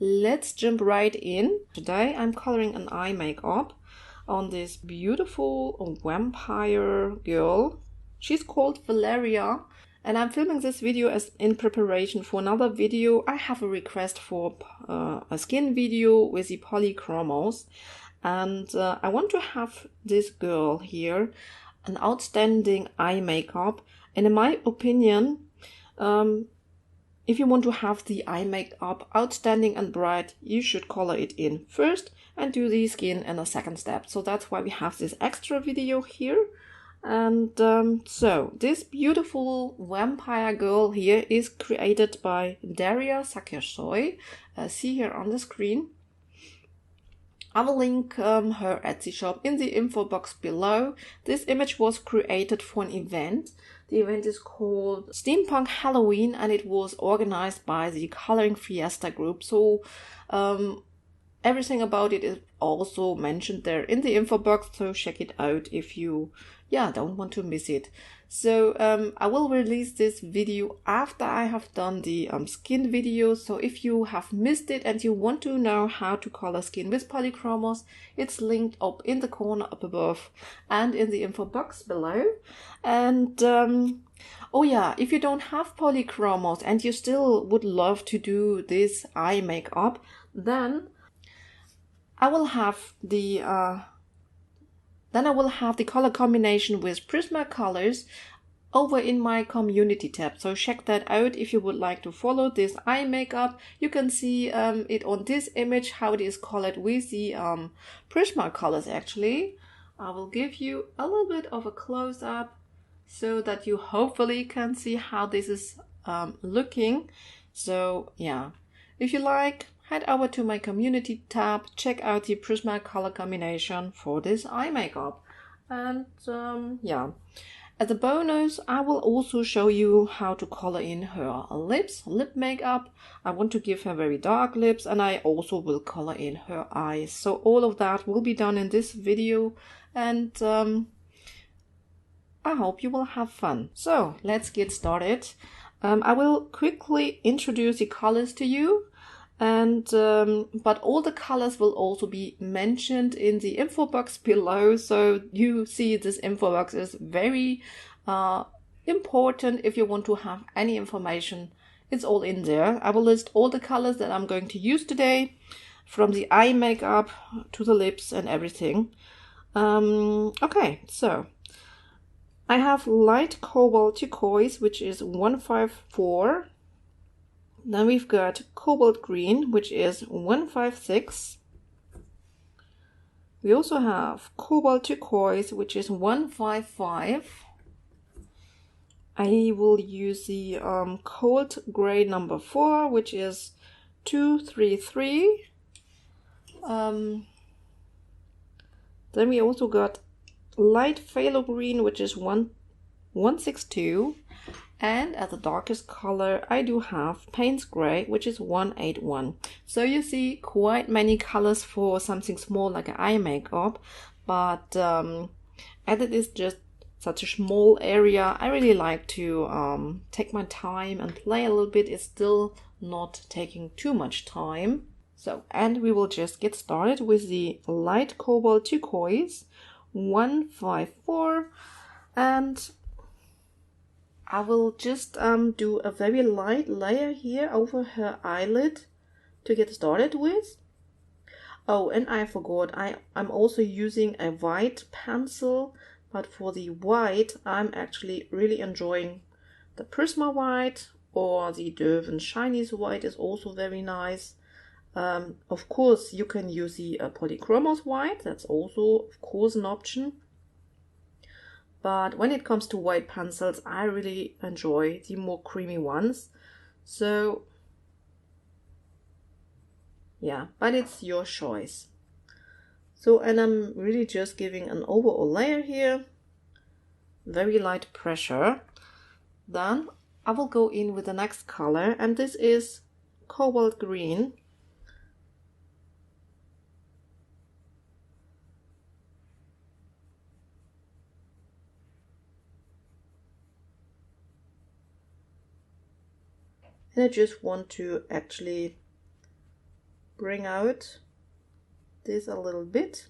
let's jump right in. Today I'm coloring an eye makeup on this beautiful vampire girl. She's called Valeria, and I'm filming this video as in preparation for another video. I have a request for a skin video with the Polychromos, and I want to have this girl here an outstanding eye makeup. And in my opinion, if you want to have the eye makeup outstanding and bright, you should color it in first and do the skin in a second step. So that's why we have this extra video here. And so this beautiful vampire girl here is created by Cakirsoy. See here on the screen. I will link her Etsy shop in the info box below. This image was created for an event. The event is called Steampunk Halloween, and it was organized by the Coloring Fiesta group. So everything about it is also mentioned there in the info box, so check it out if you don't want to miss it. So I will release this video after I have done the skin video. So if you have missed it and you want to know how to color skin with Polychromos, it's linked up in the corner up above and in the info box below. And oh yeah, if you don't have Polychromos and you still would love to do this eye makeup, then I will have the color combination with Prismacolors over in my community tab. So check that out if you would like to follow this eye makeup. You can see it on this image, how it is colored with the Prismacolors actually. I will give you a little bit of a close-up so that you hopefully can see how this is looking. So yeah, if you like, head over to my community tab, check out the Prismacolor combination for this eye makeup. And yeah, as a bonus, I will also show you how to color in her lips, lip makeup. I want to give her very dark lips, and I also will color in her eyes. So all of that will be done in this video, and I hope you will have fun. So let's get started. I will quickly introduce the colors to you. And but all the colors will also be mentioned in the info box below, so you see this info box is very important. If you want to have any information, it's all in there. I will list all the colors that I'm going to use today, from the eye makeup to the lips and everything. Okay, so I have light Cobalt Turquoise, which is 154. Then we've got Cobalt Green, which is 156. We also have Cobalt Turquoise, which is 155. I will use the Cold Gray number 4, which is 233. Then we also got light Phthalo Green, which is 162. And as the darkest color, I do have Payne's Gray, which is 181. So you see quite many colors for something small like an eye makeup. But as it is just such a small area, I really like to take my time and play a little bit. It's still not taking too much time. So, and we will just get started with the light Cobalt Turquoise, 154. And I will just do a very light layer here over her eyelid to get started with. Oh, and I forgot, I'm also using a white pencil, but for the white, I'm actually really enjoying the Prisma white, or the Döven Shinies white is also very nice. Of course, you can use the Polychromos white, that's also, of course, an option. But when it comes to white pencils, I really enjoy the more creamy ones. So yeah, but it's your choice. So, and I'm really just giving an overall layer here. Very light pressure. Then I will go in with the next color, and this is Cobalt Green. And I just want to actually bring out this a little bit.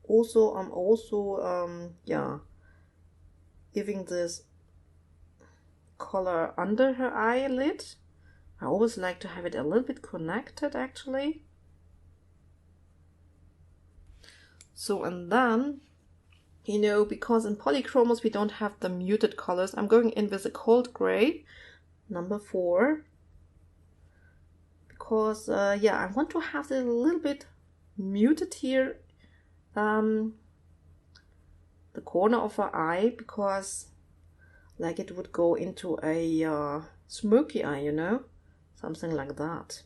Also, I'm also yeah, giving this color under her eyelid. I always like to have it a little bit connected actually. So, and then, you know, because in Polychromos we don't have the muted colors, I'm going in with a cold gray, number 4. Because, yeah, I want to have it a little bit muted here, the corner of her eye, because like it would go into a smoky eye, you know, something like that.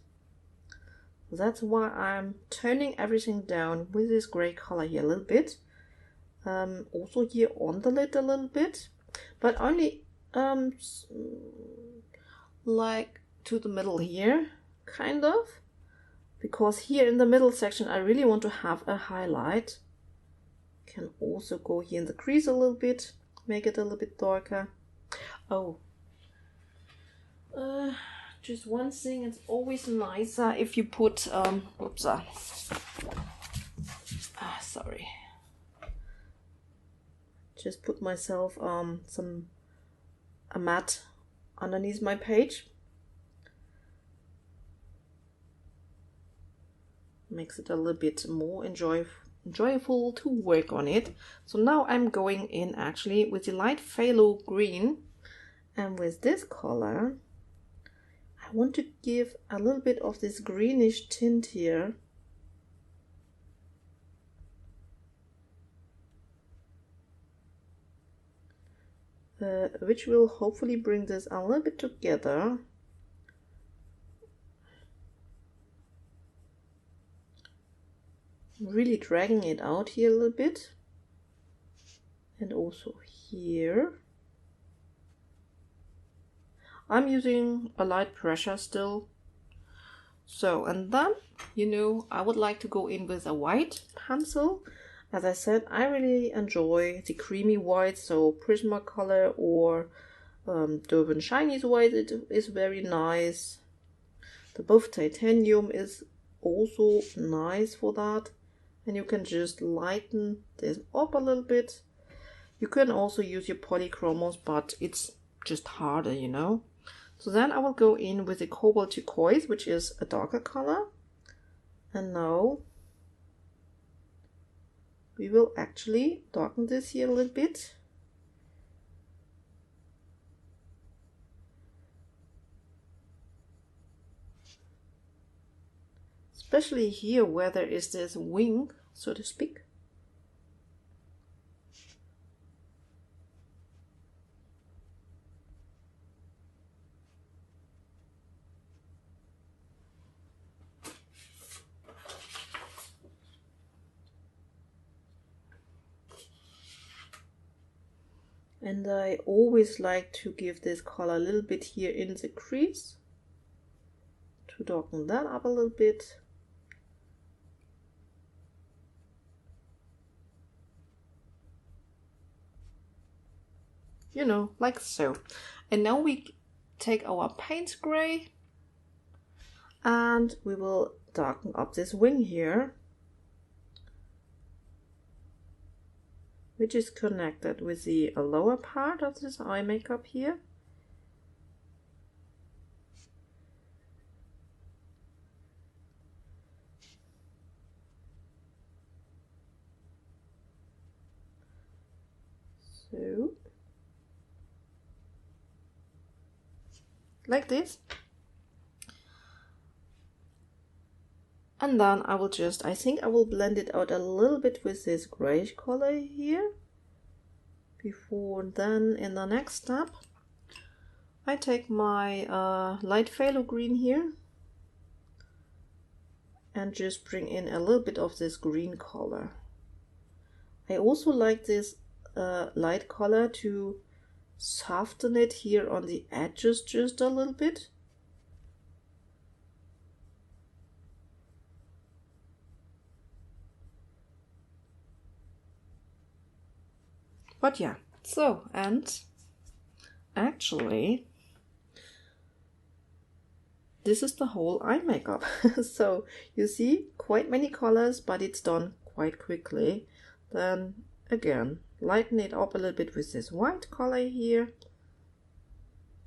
That's why I'm toning everything down with this gray color here a little bit. Also here on the lid a little bit, but only like to the middle here, kind of, because here in the middle section I really want to have a highlight. Can also go here in the crease a little bit, make it a little bit darker. Oh, just one thing, it's always nicer if you put oops, sorry, just put myself a matte underneath my page. Makes it a little bit more enjoyable to work on it. So now I'm going in actually with the light phthalo green, and with this color I want to give a little bit of this greenish tint here. Which will hopefully bring this a little bit together. Really dragging it out here a little bit, and also here. I'm using a light pressure still. So, and then, you know, I would like to go in with a white pencil. As I said, I really enjoy the creamy white, so Prismacolor or Durban Shiny's white, it is very nice. The Buff Titanium is also nice for that. And you can just lighten this up a little bit. You can also use your Polychromos, but it's just harder, you know. So then I will go in with the Cobalt Turquoise, which is a darker color. And now we will actually darken this here a little bit. Especially here where there is this wing, so to speak. And I always like to give this color a little bit here in the crease to darken that up a little bit. You know, like so. And now we take our paint gray and we will darken up this wing here, which is connected with the lower part of this eye makeup here. So, like this. And then I will just, I think I will blend it out a little bit with this grayish color here. Before then, in the next step, I take my light phthalo green here and just bring in a little bit of this green color. I also like this light color to soften it here on the edges just a little bit. But yeah, so, and actually this is the whole eye makeup. So you see quite many colors, but it's done quite quickly. Then again, lighten it up a little bit with this white color here.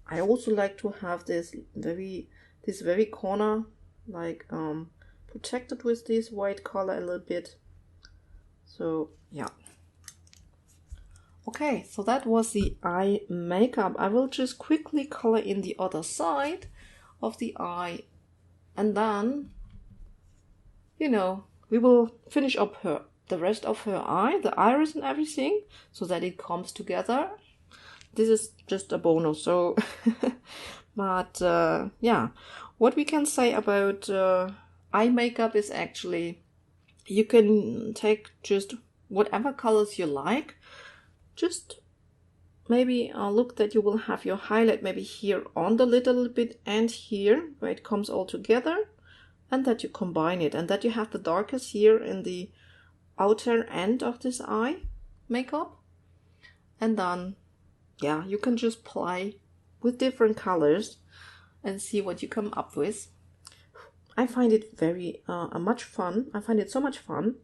I also like to have this very corner like protected with this white color a little bit. So yeah. Okay, so that was the eye makeup. I will just quickly color in the other side of the eye, and then, you know, we will finish up the rest of her eye, the iris and everything, so that it comes together. This is just a bonus, so but yeah, what we can say about eye makeup is actually you can take just whatever colors you like. Just maybe look that you will have your highlight maybe here on the lid a little bit and here where it comes all together, and that you combine it, and that you have the darkest here in the outer end of this eye makeup. And then yeah, you can just play with different colors and see what you come up with. I find it very much fun. I find it so much fun.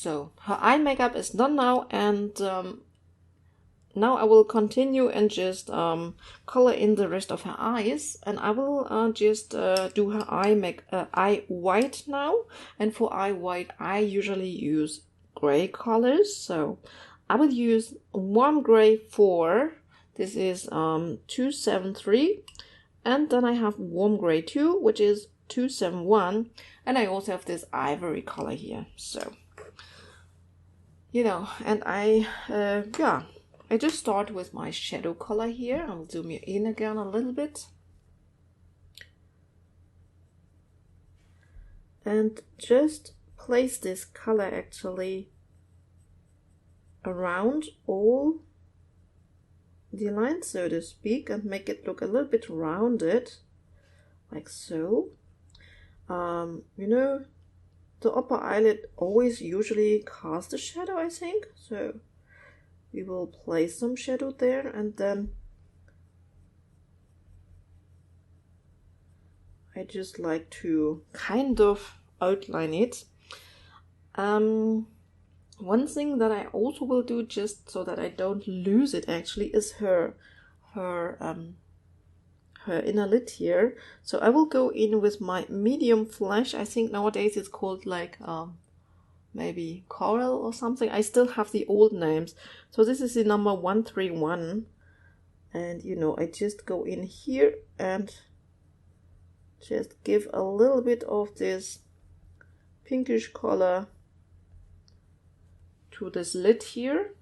So her eye makeup is done now, and now I will continue and just color in the rest of her eyes, and I will just do her eye white now. And for eye white, I usually use gray colors, so I will use warm gray 4. This is 273, and then I have warm gray 2, which is 271, and I also have this ivory color here. So you know, and I just start with my shadow color here. I'll zoom you in again a little bit. And just place this color actually around all the lines, so to speak, and make it look a little bit rounded, like so. You know, the upper eyelid always usually casts a shadow, I think, so we will place some shadow there, and then I just like to kind of outline it. One thing that I also will do, just so that I don't lose it actually, is her inner lid here. So I will go in with my medium flash. I think nowadays it's called like maybe coral or something. I still have the old names. So this is the number 131, and you know, I just go in here and just give a little bit of this pinkish color to this lid here.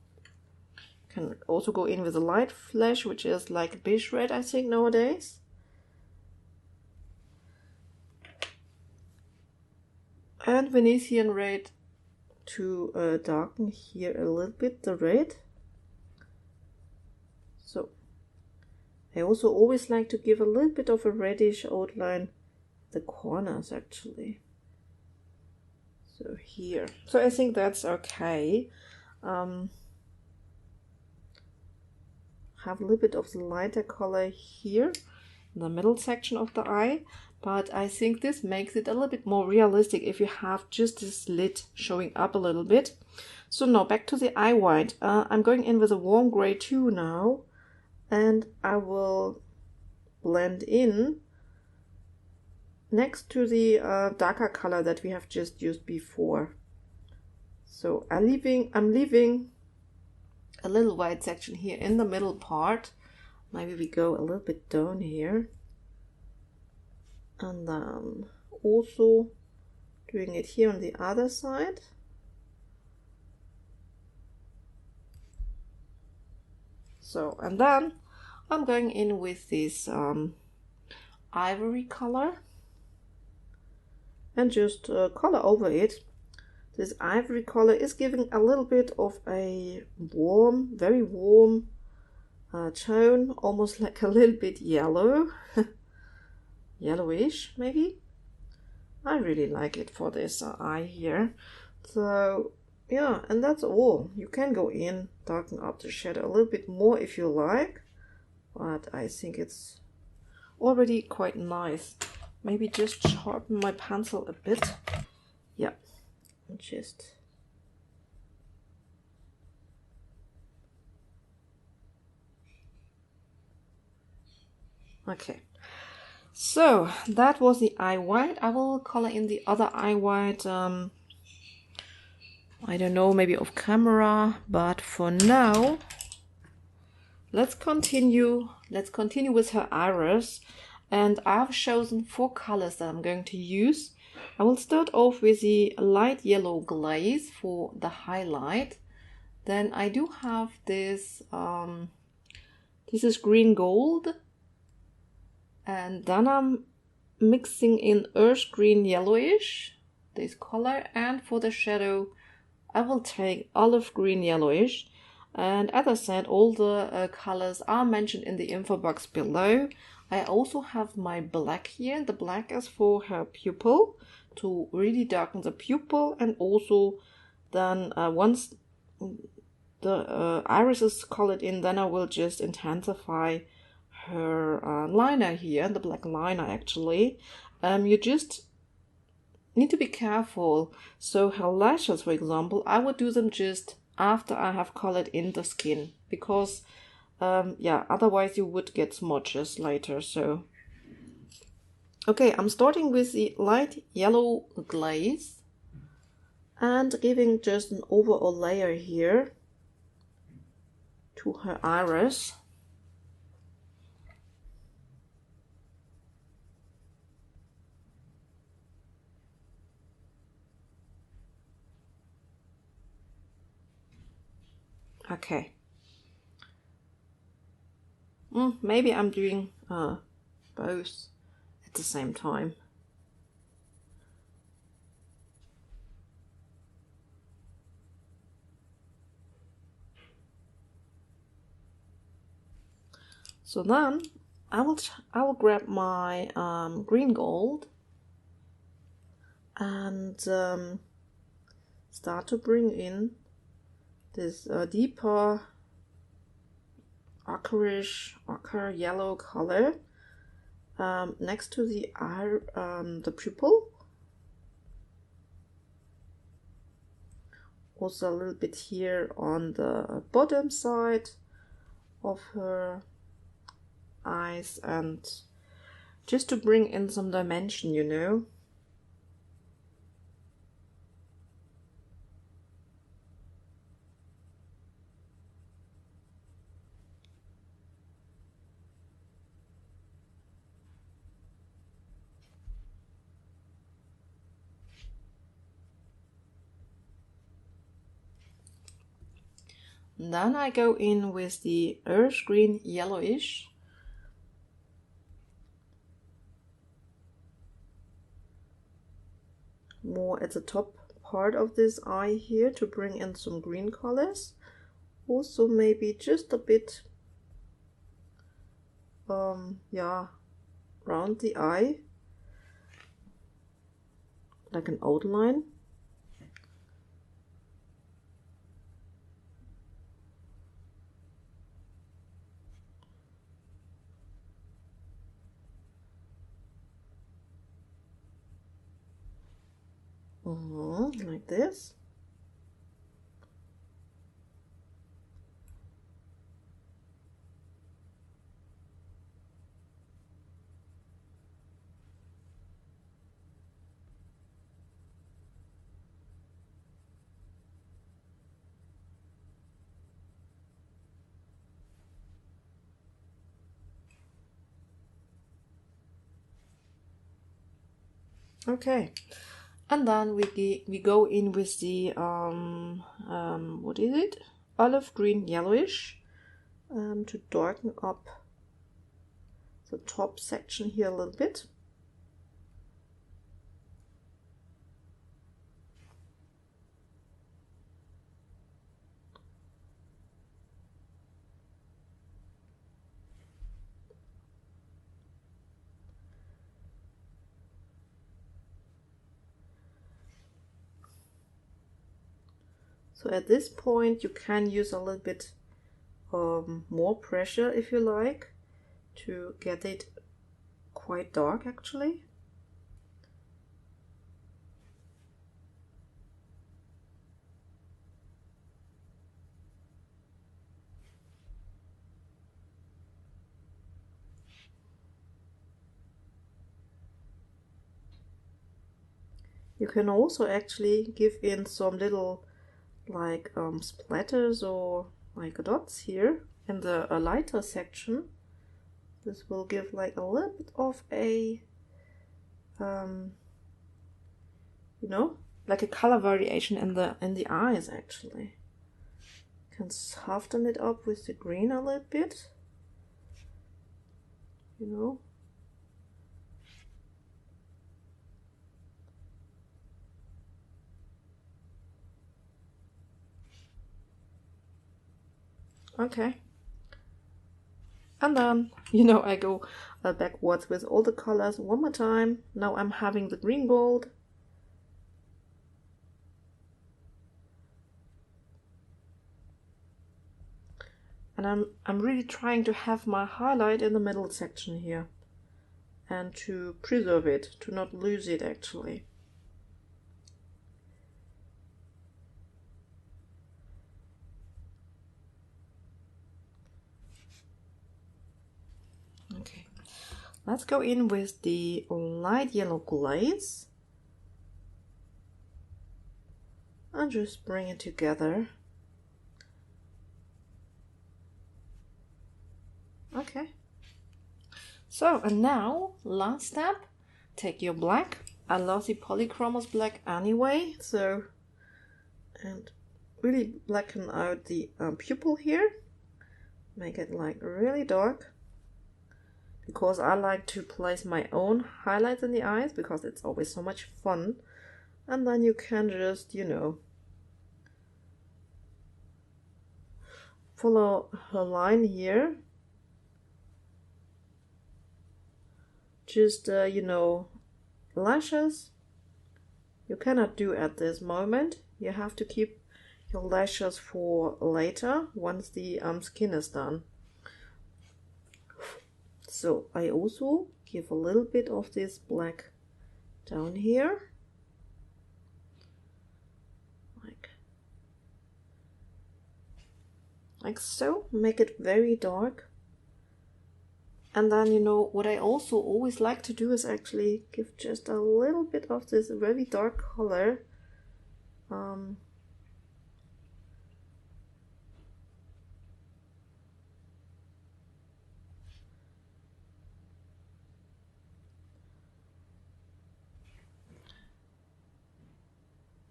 Can also go in with a light flash, which is like beige red, I think, nowadays. And Venetian Red to darken here a little bit the red. So I also always like to give a little bit of a reddish outline the corners actually. So here. So I think that's okay. Have a little bit of the lighter color here in the middle section of the eye, but I think this makes it a little bit more realistic if you have just this lid showing up a little bit. So now back to the eye white. I'm going in with a warm gray 2 now, and I will blend in next to the darker color that we have just used before. So I'm leaving a little white section here in the middle part. Maybe we go a little bit down here, and then also doing it here on the other side. So, and then I'm going in with this ivory color and just color over it. This ivory color is giving a little bit of a warm, very warm tone, almost like a little bit yellow, yellowish maybe. I really like it for this eye here. So yeah, and that's all. You can go in, darken up the shadow a little bit more if you like, but I think it's already quite nice. Maybe just sharpen my pencil a bit. Yeah, just okay. So that was the eye white. I will color in the other eye white, I don't know, maybe off camera, but for now, let's continue with her iris. And I've chosen 4 colors that I'm going to use. I will start off with the light yellow glaze for the highlight. Then I do have this, this is green gold. And then I'm mixing in earth green yellowish, this color, and for the shadow I will take olive green yellowish. And as I said, all the colors are mentioned in the info box below. I also have my black here. The black is for her pupil, to really darken the pupil, and also then once the iris is colored in, then I will just intensify her liner here, the black liner actually. You just need to be careful. So her lashes, for example, I would do them just after I have colored in the skin, because yeah, otherwise you would get smudges later. So okay, I'm starting with the light yellow glaze and giving just an overall layer here to her iris. Okay. Maybe I'm doing both at the same time. So then I will grab my green gold and start to bring in this deeper ochre yellow color next to the eye, the pupil. Also a little bit here on the bottom side of her eyes, and just to bring in some dimension, you know. And then I go in with the earth green yellowish. More at the top part of this eye here to bring in some green colors. Also maybe just a bit yeah, around the eye, like an outline. Like this. Okay, and then we go in with the what is it? Olive green yellowish, to darken up the top section here a little bit. So at this point you can use a little bit more pressure if you like to get it quite dark actually. You can also actually give in some little like splatters or like dots here in the lighter section. This will give like a little bit of a you know, like a color variation in the eyes actually. You can soften it up with the green a little bit, you know. Okay. And then, you know, I go backwards with all the colors one more time. Now I'm having the green gold. And I'm really trying to have my highlight in the middle section here. And to preserve it, to not lose it actually. Okay. Let's go in with the light yellow glaze. And just bring it together. Okay. So, and now, last step, take your black. I love the Polychromos black anyway, so, and really blacken out the pupil here. Make it like really dark. Because I like to place my own highlights in the eyes, because it's always so much fun. And then you can just, you know, follow her line here. Just, you know, lashes you cannot do at this moment. You have to keep your lashes for later, once the skin is done. So I also give a little bit of this black down here. Like so. Make it very dark. And then, you know, what I also always like to do is actually give just a little bit of this very dark color.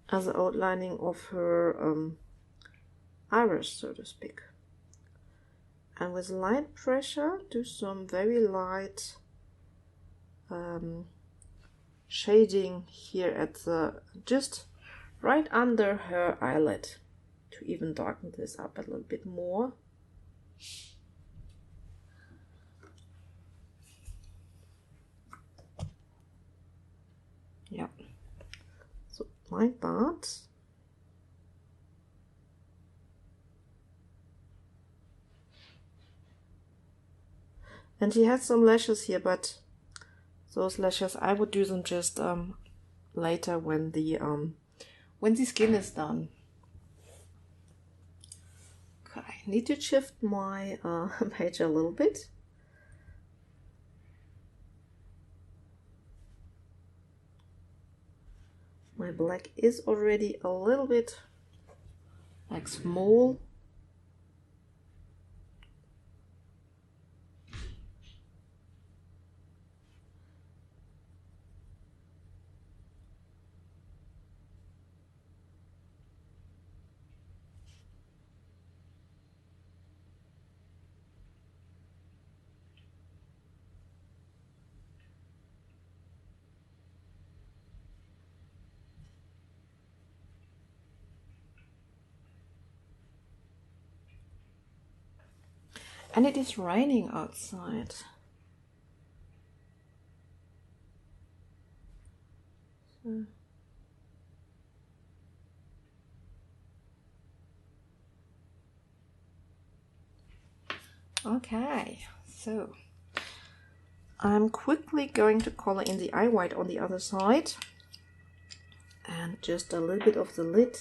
As the outlining of her iris, so to speak. And with light pressure, do some very light shading here at the, just right under her eyelid, to even darken this up a little bit more. Yeah, so like that. And she has some lashes here, but those lashes I would do them just later when the skin is done. Okay, I need to shift my page a little bit. My black is already a little bit like small. And it is raining outside. So. Okay, so I'm quickly going to color in the eye white on the other side and just a little bit of the lid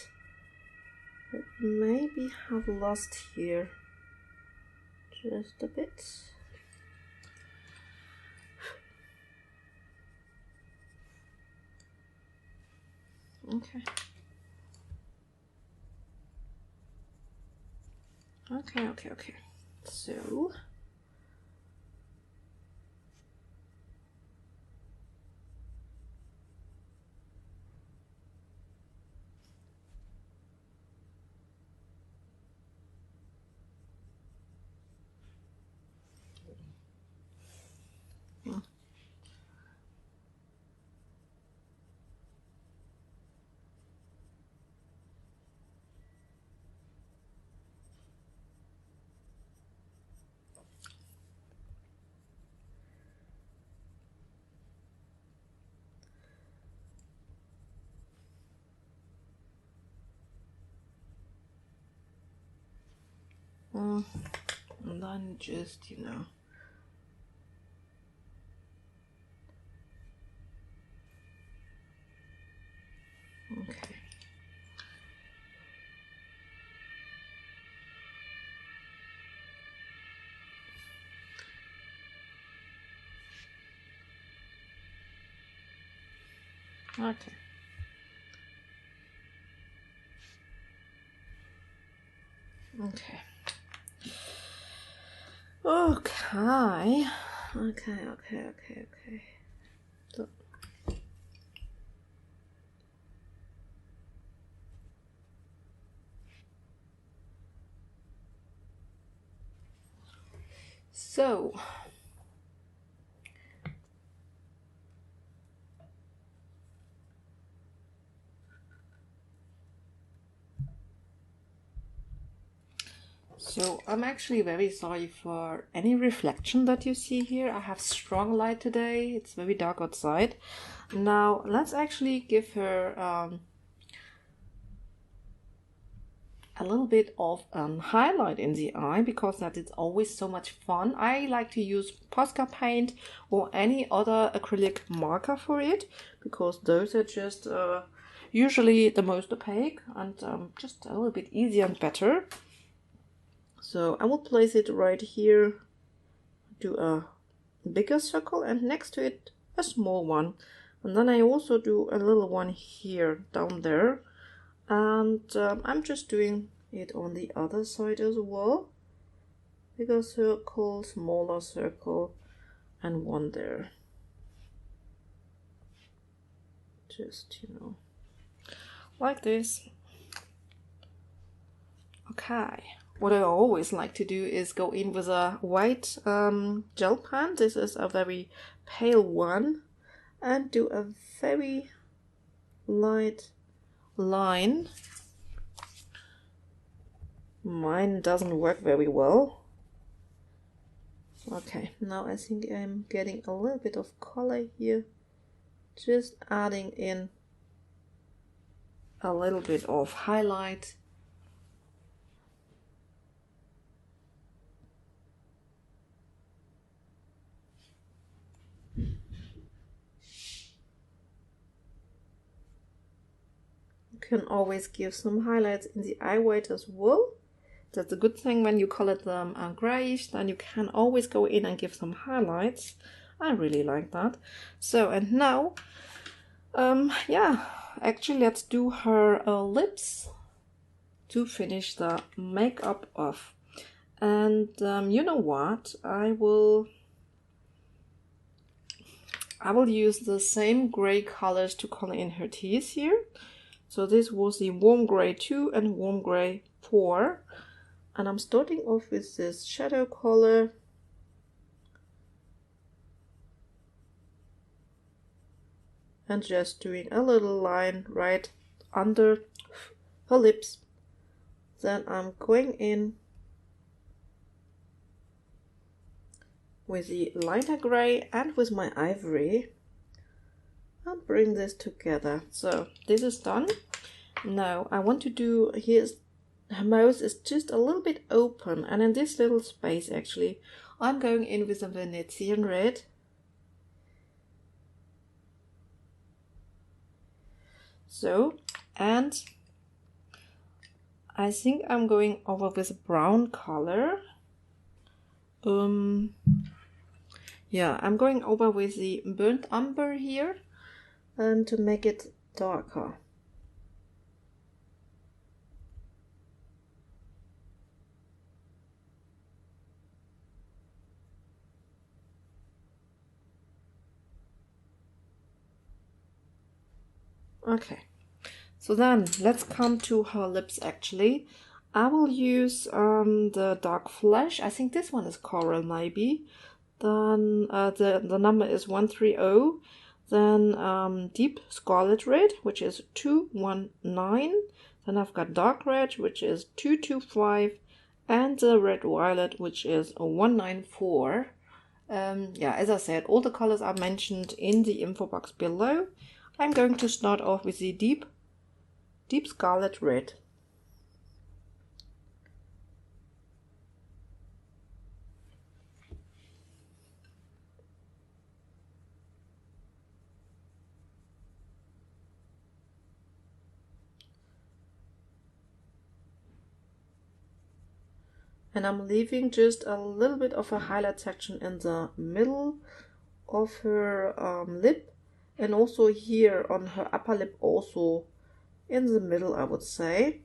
that maybe have lost here, just a bit. Okay. Okay. So and then just, you know, okay. Okay. Okay. Okay. So I'm actually very sorry for any reflection that you see here. I have strong light today. It's very dark outside. Now let's actually give her a little bit of highlight in the eye, because that is always so much fun. I like to use Posca paint or any other acrylic marker for it, because those are just usually the most opaque and just a little bit easier and better. So I will place it right here, do a bigger circle, and next to it a small one. And then I also do a little one here, down there. And I'm just doing it on the other side as well. Bigger circle, smaller circle, and one there. Just, you know, like this. Okay. What I always like to do is go in with a white gel pen. This is a very pale one, and do a very light line. Mine doesn't work very well. Okay, now I think I'm getting a little bit of color here, just adding in a little bit of highlight. Can always give some highlights in the eye white as well. That's a good thing when you color them grayish, then you can always go in and give some highlights. I really like that. So, and now, yeah, actually let's do her lips to finish the makeup off. And you know what? I will use the same gray colors to color in her teeth here. So this was the warm gray 2 and warm gray 4. And I'm starting off with this shadow color. And just doing a little line right under her lips. Then I'm going in with the lighter gray and with my ivory and bring this together. So this is done. Now I want to do, here's her mouth is just a little bit open, and in this little space actually I'm going in with a Venetian Red. So, and I think I'm going over with a brown color. Yeah, I'm going over with the burnt umber here to make it darker. Okay, so then let's come to her lips actually. I will use the dark flesh. I think this one is coral maybe. Then the number is 130. Then Deep Scarlet Red, which is 219. Then I've got dark red, which is 225. And the red violet, which is 194. Yeah, as I said, all the colors are mentioned in the info box below. I'm going to start off with the Deep Scarlet Red. And I'm leaving just a little bit of a highlight section in the middle of her lip, and also here on her upper lip, also in the middle, I would say.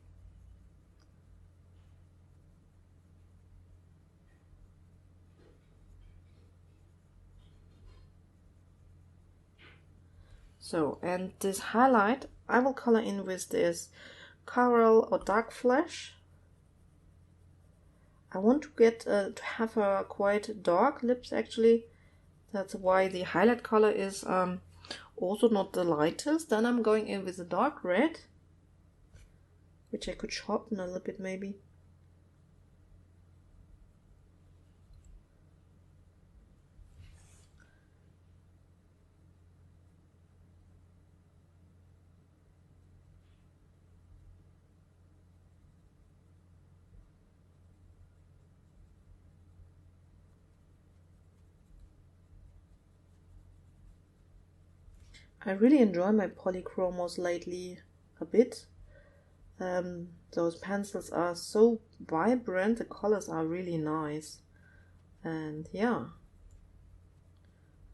So, and this highlight I will color in with this coral or dark flesh. I want to get to have a quite dark lips actually. That's why the highlight color is also not the lightest. Then I'm going in with the dark red, which I could sharpen a little bit maybe. I really enjoy my Polychromos lately a bit. Those pencils are so vibrant, the colors are really nice, and yeah,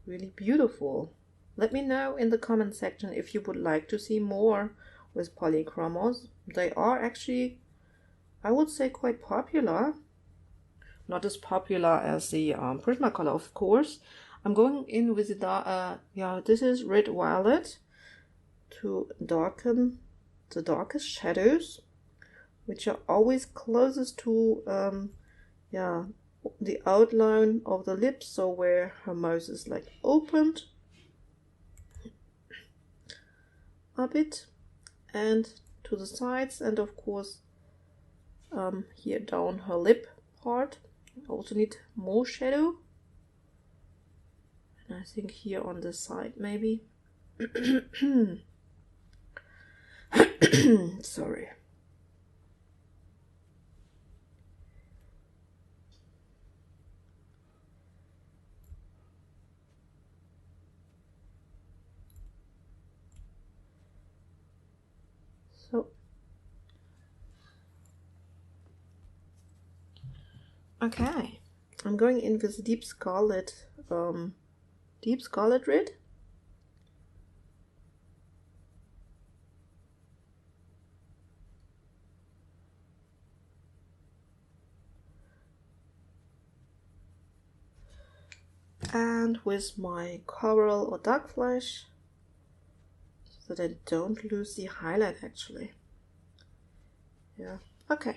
really beautiful. Let me know in the comment section if you would like to see more with Polychromos. They are actually, I would say, quite popular. Not as popular as the Prismacolor, of course. I'm going in with the yeah, this is red violet to darken the darkest shadows, which are always closest to yeah, the outline of the lips, so where her mouth is like opened a bit, and to the sides, and of course here down her lip part. I also need more shadow. I think here on the side maybe. Sorry. So, okay, I'm going in with Deep Scarlet Red. And with my coral or dark flesh, so that I don't lose the highlight actually. Yeah, okay.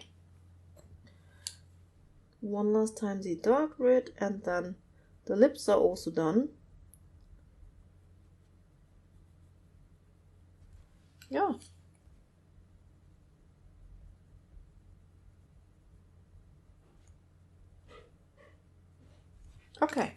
One last time the dark red, and then the lips are also done. Yeah. Okay,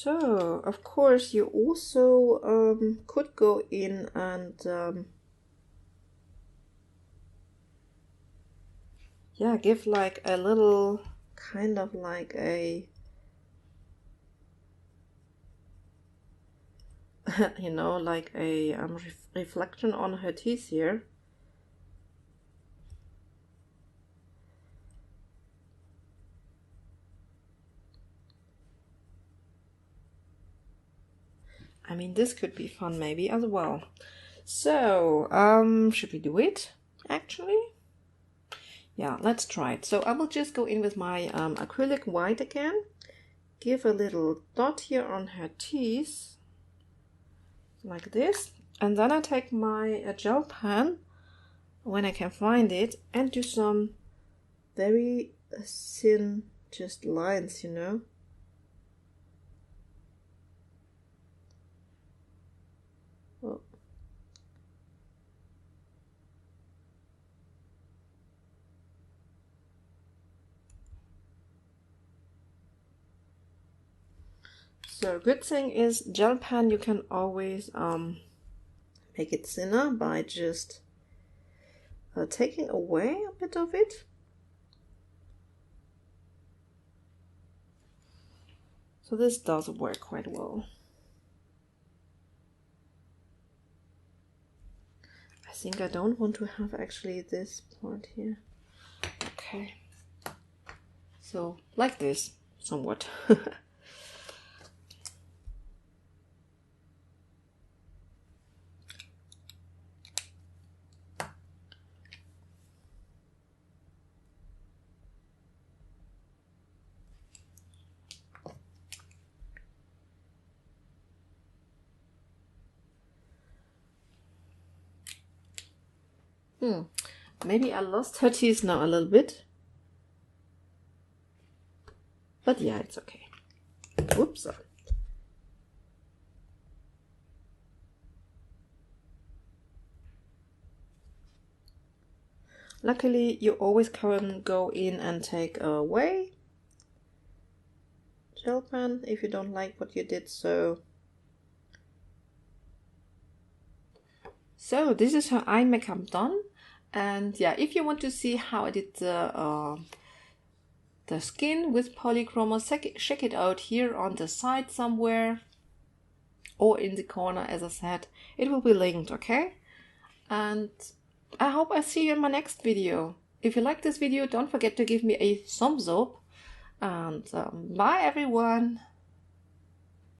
So, of course, you also could go in and yeah, give like a little kind of like a you know, like a reflection on her teeth here. I mean, this could be fun maybe as well. So, should we do it actually? Yeah, let's try it. So I will just go in with my acrylic white again, give a little dot here on her teeth, like this, and then I take my gel pen, when I can find it, and do some very thin just lines, you know. Oh. So good thing is gel pen, you can always make it thinner by just taking away a bit of it. So this does work quite well. I think I don't want to have actually this part here. Okay. So like this, somewhat. Maybe I lost her teeth now a little bit. But yeah, it's okay. Whoops. Luckily, you always can go in and take away gel pen if you don't like what you did. So this is her eye makeup done. And yeah, if you want to see how I did the skin with Polychromos, check it out here on the side somewhere or in the corner, as I said. It will be linked, okay? And I hope I see you in my next video. If you like this video, don't forget to give me a thumbs up. And bye everyone!